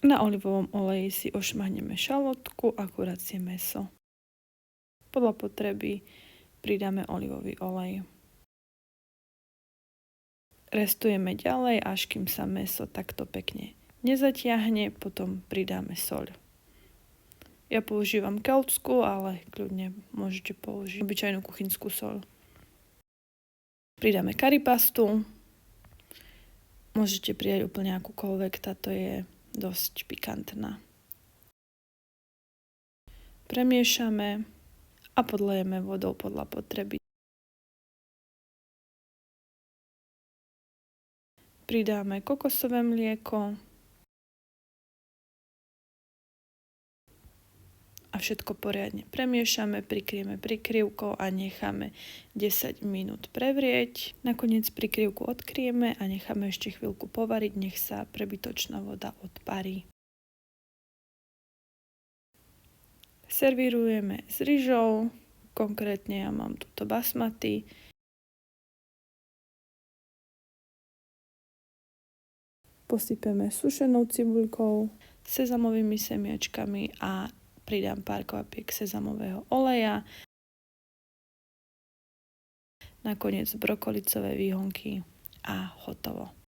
Na olivovom oleji si ošmahneme šalotku a kuracie mäso. Podľa potreby pridáme olivový olej. Restujeme ďalej, až kým sa mäso takto pekne nezatiahne, potom pridáme soľ. Ja používam keltskú, ale kľudne môžete použiť obyčajnú kuchynskú soľ. Pridáme karipastu. Môžete pridať úplne akúkoľvek, táto je dosť pikantná. Premiešame a podlejeme vodou podľa potreby. Pridáme kokosové mlieko a všetko poriadne premiešame, prikryjeme prikryvkou a necháme 10 minút prevrieť. Nakoniec prikryvku odkryjeme a necháme ešte chvíľku povariť, nech sa prebytočná voda odparí. Servírujeme s ryžou, konkrétne ja mám túto basmati. Posypeme sušenou cibuľkou, sezamovými semiačkami a pridám pár kvapiek sezamového oleja. Nakoniec brokolicové výhonky a hotovo.